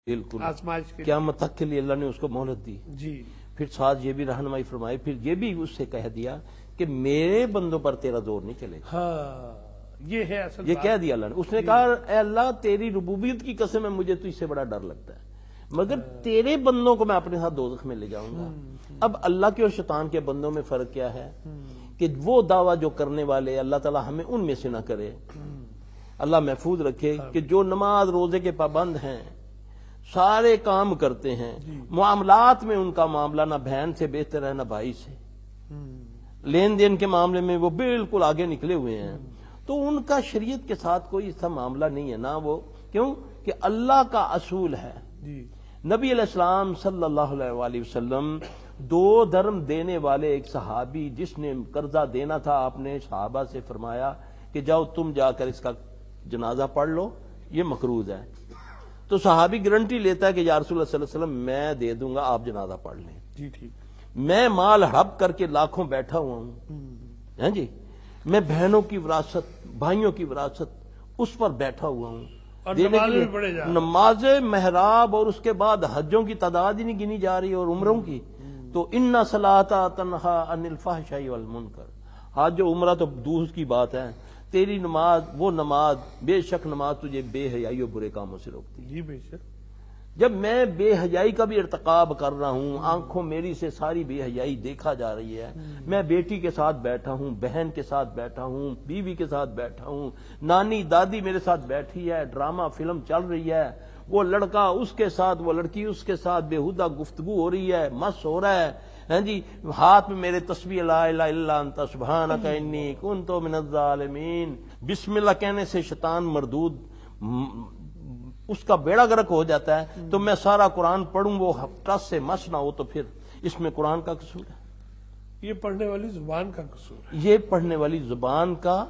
بالکل آزمائش کے قیامت تک کے لیے اللہ نے اس کو مہلت دی. جی پھر ساتھ یہ بھی رہنمائی فرمائی، پھر یہ بھی اس سے کہہ دیا کہ میرے بندوں پر تیرا زور نہیں چلے گا. ہاں یہ ہے اصل یہ بات. کہہ دیا اللہ نے. اس نے کہا اے اللہ تیری ربوبیت کی قسم ہے، مجھے تو اس سے بڑا ڈر لگتا ہے، مگر تیرے بندوں کو میں اپنے ساتھ دوزخ میں لے جاؤں گا. اب اللہ کے اور شیطان کے بندوں میں فرق کیا ہے کہ وہ دعویٰ جو کرنے والے اللہ تعالیٰ ہمیں ان میں سے نہ کرے، اللہ محفوظ رکھے، کہ جو نماز روزے کے پابند ہیں، سارے کام کرتے ہیں، معاملات میں ان کا معاملہ نہ بہن سے بہتر ہے نہ بھائی سے، لین دین کے معاملے میں وہ بالکل آگے نکلے ہوئے ہیں، تو ان کا شریعت کے ساتھ کوئی ایسا معاملہ نہیں ہے. نہ وہ کیوں کہ اللہ کا اصول ہے. جی نبی علیہ السلام صلی اللہ علیہ وآلہ وسلم دو درم دینے والے ایک صحابی جس نے قرضہ دینا تھا، آپ نے صحابہ سے فرمایا کہ جاؤ تم جا کر اس کا جنازہ پڑھ لو، یہ مقروض ہے. تو صحابی گارنٹی لیتا ہے کہ یا رسول اللہ صلی اللہ علیہ وسلم میں دے دوں گا، آپ جنازہ پڑھ لیں. جی ٹھیک. میں مال ہڑپ کر کے لاکھوں بیٹھا ہوا ہوں، ہیں جی، میں بہنوں کی وراثت، بھائیوں کی وراثت اس پر بیٹھا ہوا ہوں، اور دینے کے نماز لیے بھی پڑھے جا رہا. نماز محراب اور اس کے بعد حجوں کی تعداد ہی نہیں گنی جا رہی اور عمروں کی. تو ان صلاۃ تنہا عن الفحشاء والمنکر، حج و عمرہ تو دور کی بات ہے، تیری نماز وہ نماز بے شک نماز تجھے بے حیائی اور برے کاموں سے روکتی ہے. جی بے شک. جب میں بے حیائی کا بھی ارتکاب کر رہا ہوں، آنکھوں میری سے ساری بے حیائی دیکھا جا رہی ہے، میں بیٹی کے ساتھ بیٹھا ہوں، بہن کے ساتھ بیٹھا ہوں، بیوی کے ساتھ بیٹھا ہوں، نانی دادی میرے ساتھ بیٹھی ہے، ڈرامہ فلم چل رہی ہے، وہ لڑکا اس کے ساتھ، وہ لڑکی اس کے ساتھ بےہودہ گفتگو ہو رہی ہے، مس ہو رہا ہے، ہاں جی، ہاتھ میں میرے تسبیح لا الہ الا انت سبحانک انی کنت من الظالمین. بسم اللہ کہنے سے شیطان مردود اس کا بیڑا غرق ہو جاتا ہے. تو میں سارا قرآن پڑھوں وہ ٹس سے مس نہ ہو، تو پھر اس میں قرآن کا قصور ہے، یہ پڑھنے والی زبان کا قصور ہے. یہ پڑھنے والی زبان کا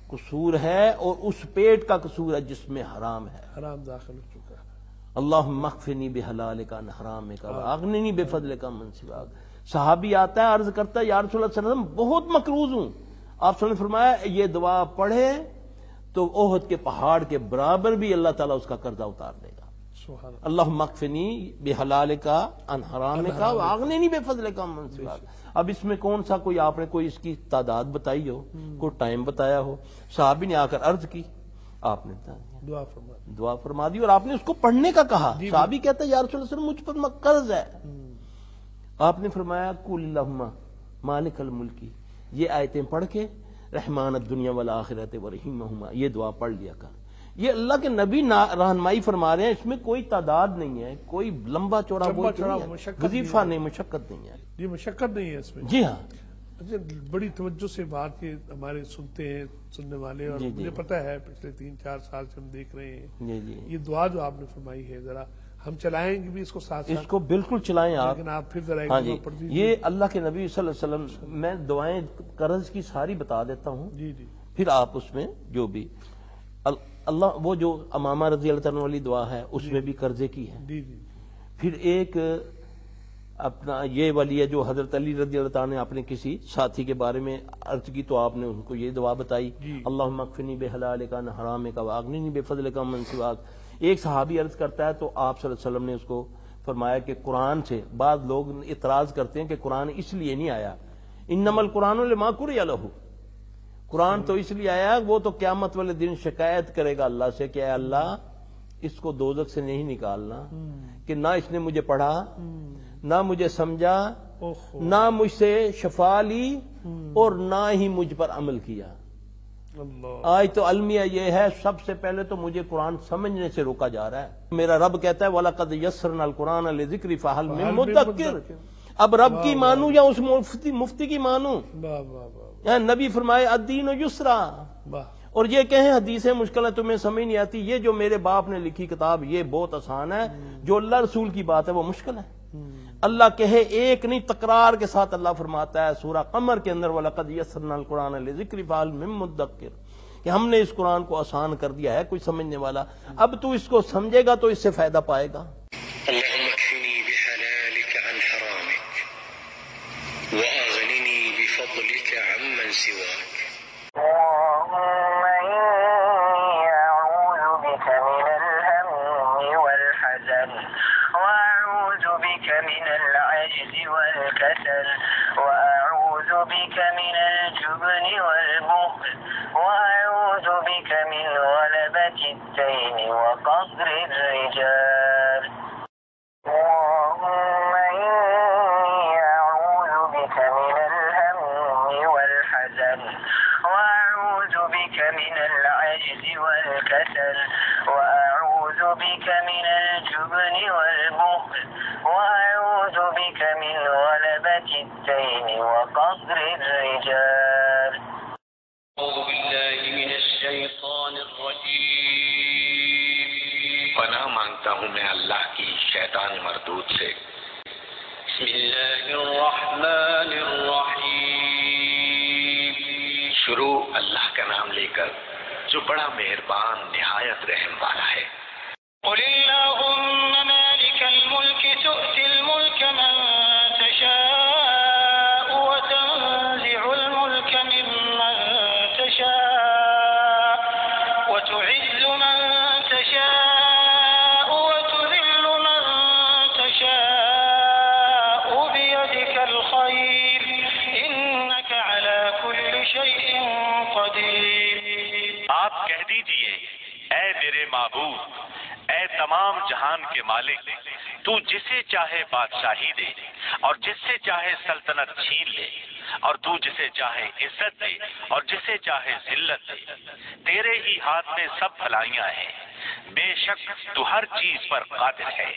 قصور ہے اور اس پیٹ کا قصور ہے جس میں حرام ہے. حرام داخل ہو چکا ہے. اللہم اکفنی بحلالک عن حرامک واغننی بفضلک عمن سواک. صحابی آتا ہے عرض کرتا ہے یا رسول اللہ صلی اللہ علیہ وسلم بہت مقروض ہوں. آپ صلی اللہ علیہ وسلم نے فرمایا یہ دعا پڑھے تو احد کے پہاڑ کے برابر بھی اللہ تعالیٰ اس کا قرضہ اتار دے گا. سبحان اللہ. اللہم اکفنی بحلالک عن حرامک واغننی بفضلک عمن سواک. اب اس میں کون سا کوئی آپ نے کوئی اس کی تعداد بتائی ہو، کوئی ٹائم بتایا ہو؟ صحابی نے آ کر عرض کی، آپ نے دعا فرما دی اور آپ نے اس کو پڑھنے کا کہا. صحابی کہتا ہے یا رسول اللہ صلی اللہ علیہ وسلم مجھ پر قرض ہے. آپ نے فرمایا قل اللہم مالک الملک، یہ آیتیں پڑھ کے رحمان الدنیا والآخرۃ ورحیمہما یہ دعا پڑھ لیا کر. یہ اللہ کے نبی رہنمائی فرما رہے ہیں، اس میں کوئی تعداد نہیں ہے، کوئی لمبا چوڑا وظیفہ نہیں، مشقت نہیں ہے. یہ مشقت نہیں ہے اس میں. جی ہاں. اچھا بڑی توجہ سے بات یہ ہمارے سنتے ہیں سننے والے، اور مجھے پتہ ہے پچھلے 3-4 سال سے ہم دیکھ رہے ہیں یہ دعا جو آپ نے فرمائی ہے، ذرا ہم چلائیں گے بھی اس کو ساتھ، اس کو بالکل چلائیں آپ. لیکن آپ پھر ذرا ہاں جی، یہ اللہ کے نبی صلی اللہ علیہ وسلم، میں دعائیں قرض کی ساری بتا دیتا ہوں. جی جی. پھر آپ اس میں جو بھی اللہ وہ جو امامہ رضی اللہ عنہ والی دعا ہے اس میں بھی قرضے کی ہے. جی جی. پھر ایک اپنا یہ والی ہے جو حضرت علی رضی اللہ عنہ نے اپنے کسی ساتھی کے بارے میں عرض کی تو آپ نے ان کو یہ دعا بتائی، اللہم اکفنی بحلالک عن حرامک واغننی بفضلک عمن سواک. ایک صحابی عرض کرتا ہے تو آپ صلی اللہ علیہ وسلم نے اس کو فرمایا کہ قرآن سے، بعض لوگ اعتراض کرتے ہیں کہ قرآن اس لیے نہیں آیا، انما القرآن لما قرئ لہ، قرآن تو اس لیے آیا وہ تو قیامت والے دن شکایت کرے گا اللہ سے کہ اے اللہ اس کو دوزخ سے نہیں نکالنا، کہ نہ اس نے مجھے پڑھا، نہ مجھے سمجھا، نہ مجھ سے شفا لی، اور نہ ہی مجھ پر عمل کیا. آج تو المیہ یہ ہے سب سے پہلے تو مجھے قرآن سمجھنے سے روکا جا رہا ہے. میرا رب کہتا ہے وَلَقَدْ يَسَّرْنَا الْقُرْآنَ لِذِكْرِ فَهَلْ مِن مُدَّكِّرٍ. اب رب کی مانوں یا اس مفتی کی مانوں؟ نبی فرمائے الدین یسرا، اور یہ کہیں حدیثیں مشکل ہے تمہیں سمجھ نہیں آتی، یہ جو میرے باپ نے لکھی کتاب یہ بہت آسان ہے، جو اللہ رسول کی بات ہے وہ مشکل ہے. اللہ کہے ایک نہیں، تکرار کے ساتھ اللہ فرماتا ہے سورہ قمر کے اندر وَلَقَدْ يَسَّرْنَا الْقُرْآنَ لِذِكْرِ فَهَلْ مِن مُدَّكِّرٍ، کہ ہم نے اس قرآن کو آسان کر دیا ہے کوئی سمجھنے والا. اب تو اس کو سمجھے گا تو اس سے فائدہ پائے گا. اللهم اكفني بحلالك عن حرامك واغنني بفضلك عمن سواك. اللهم إني أعوذ بك من الهم والحزن وأعوذ بك من العجز والكسل وأعوذ بك من الجبن والبخل وأعوذ بك من غلبة الدين وقهر الرجال اللهم إني أعوذ بك من الهم والحزن وأعوذ بك من العجز والكسل وأعوذ بك من الجبن والبخل وأعوذ بك من غلبة الدين وقهر الرجال أعوذ بالله من الشيطان الرجيم پناہ مانگتا ہوں میں اللہ کی شیطان مردود سے بسم الله الرحمن الرحيم شروع اللہ کا نام لے کر جو بڑا مہربان نہایت رحم والا ہے قل اللهم مالك الملك تؤتي الملك من تشاء وتنزع الملك ممن تشاء وتعز من تشاء وتذل من تشاء بيدك الخير إنك على كل شيء قدير آپ کہہ دیجئے اے میرے معبود، اے تمام جہان کے مالک، تو جسے چاہے بادشاہی دے اور جس سے چاہے سلطنت چھین لے، اور تو جسے چاہے عزت دے اور جسے چاہے ذلت دے، تیرے ہی ہاتھ میں سب بھلائیاں ہیں، بے شک تو ہر چیز پر قادر ہے۔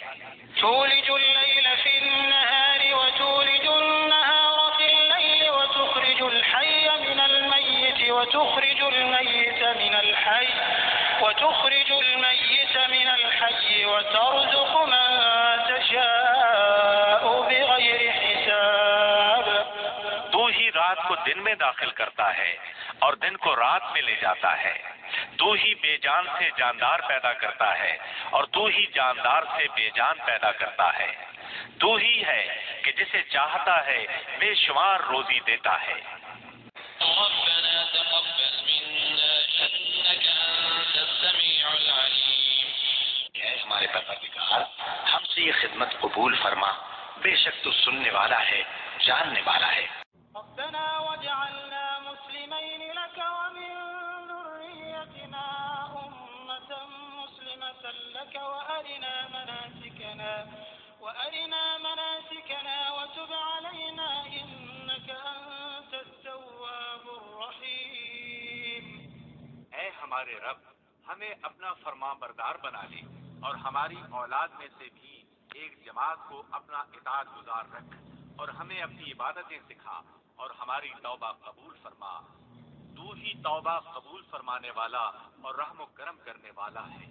تولج الليل في النهار وتولج النهار في الليل وتخرج الحي من الميت وتخرج الميت من الحي وترزق من تشاء بغير حساب تو ہی رات کو دن میں داخل کرتا ہے اور دن کو رات میں لے جاتا ہے، تو ہی بے جان سے جاندار پیدا کرتا ہے اور تو ہی جاندار سے بے جان پیدا کرتا ہے، تو ہی ہے کہ جسے چاہتا ہے بے شمار روزی دیتا ہے۔ ربنا تقبل منا إنك أنت السميع العليم اے ہمارے پروردگار ہم سے یہ خدمت قبول فرما، بے شک تو سننے والا ہے، جاننے والا ہے۔ ربنا واجعلنا مسلمين لك ومن ذريتنا أمة مسلمة لك وأرنا مناسكنا وتب علينا إنك أنت التواب الرحيم اے ہمارے رب، ہمیں اپنا فرمان بردار بنا لے اور ہماری اولاد میں سے بھی ایک جماعت کو اپنا اطاعت گزار رکھ، اور ہمیں اپنی عبادتیں سکھا اور ہماری توبہ قبول فرما۔ تو ہی توبہ قبول فرمانے والا اور رحم و کرم کرنے والا ہے۔